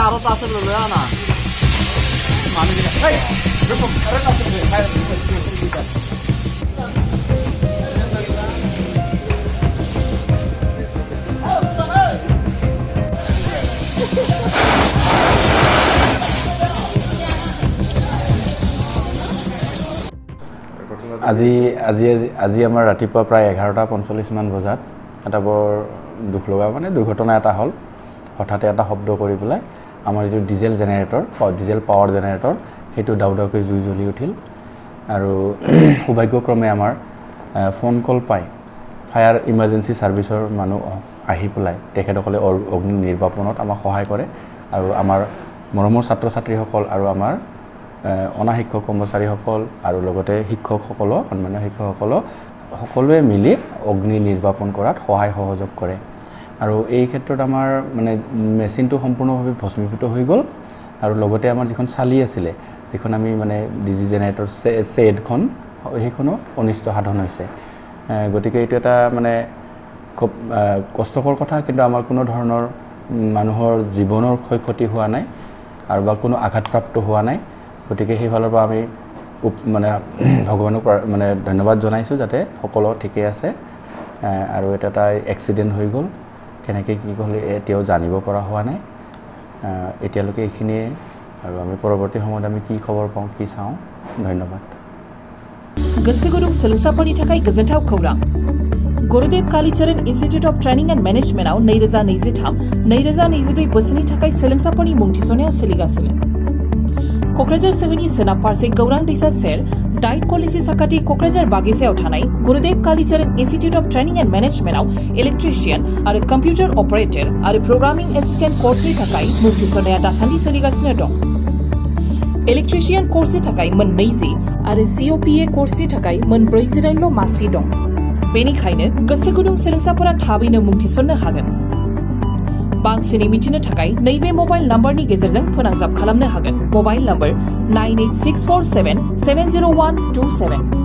আৰো তো আছে লয়া না মানুষ এই দেখো আৰে না তুমি খায় আজি আজি আজি আমাৰ ৰাতিপুৱা প্ৰায় 11:45 মান বজাত এটা বৰ দুখ লগা মানে দুৰ্ঘটনা এটা হ'ল হঠাতে এটা শব্দ কৰি পেলাই আমাৰ যিটো diesel generator diesel power generator সেইটো দাউদাউকৈ জুই জ্বলি উঠিল আৰু সৌভাগ্যক্ৰমে আমাৰ ফোন কল পাই ফায়াৰ ইমাৰ্জেঞ্চি সাৰ্ভিসৰ মানুহ আহি পেলাই তেখেতসকলে অগ্নি নিৰ্বাপনত আমাক সহায় কৰে আৰু আমাৰ মৰমৰ ছাত্ৰ ছাত্ৰীসকল আৰু আমাৰ অনাশিক্ষক কৰ্মচাৰীসকল আৰু লগতে শিক্ষকসকল সন্মানীয় শিক্ষকসকল সকলোৱে মিলি অগ্নি নিৰ্বাপন কৰাত সহায় সহযোগ কৰে আৰু এই ক্ষেত্ৰত আমাৰ মানে মেচিনটো সম্পূৰ্ণভাৱে ভস্মীভূত হৈ গ'ল আৰু লগতে আমাৰ যিখন চালি আছিলে যিখন আমি মানে ডিজি জেনেৰেটৰ ছেডখন সেইখনো অনিষ্ট সাধন হৈছে গতিকে এইটো এটা মানে খুব কষ্টকৰ কথা কিন্তু আমাৰ কোনো ধৰণৰ মানুহৰ জীৱনৰ ক্ষয়ক্ষতি হোৱা নাই আৰু বা কোনো আঘাতপ্ৰাপ্ত হোৱা নাই গতিকে সেইফালৰ পৰা আমি মানে ভগৱানক মানে ধন্যবাদ জনাইছোঁ যাতে সকলো ঠিকে আছে আৰু এটা এক্সিডেণ্ট হৈ গ'ল কেনেকৈ কি ক'লে এতিয়াও জানিব পৰা হোৱা নাই এতিয়ালৈকে এইখিনিয়ে আৰু আমি পৰৱৰ্তী সময়ত আমি কি খবৰ পাওঁ কি চাওঁ ধন্যবাদ गोसो गुदुं सोलोंसाफोरनि थाखाय गोजोनथाव खौरां Gurudev Kalicharan institute of training and मेनेजमेन्टआव 2023-2024 बोसोरनि थाखाय सोलोंसाफोरनि मुं थिसननाया सोलिगासिनो क'क्राझार सोहोरनि सोनाब फारसे गौरां दैसा सेर डाइट कलेजनि साखाथि क'क्राझार बागिसायाव थानाय Gurudev Kalicharan institute of training and मेनेजमेन्टआव इलेक्ट्रिशियान आरो कम्पिउटार ऑपरेटर आरो प्रोग्रामिंग एसिस्टेंट कोर्सनि थाखाय मुं थिसननाया दासान्दि सोलिगासिनो दं इलेक्ट्रिशियान कोर्सनि थाखाय मोन 20 आरो COPA कोर्सनि थाखाय मोन 48ल' मासि दं बेनिखायनो गोसो गुदुं सोलोंसाफोरा थाबैनो मुं थिसननो हागोन बांसिनै मिथिनो थाखाय नैबे मबाइल नम्बरनि गेजेरजों फोनांजाब खालामनो हागोन मबाइल नम्बर 9864770127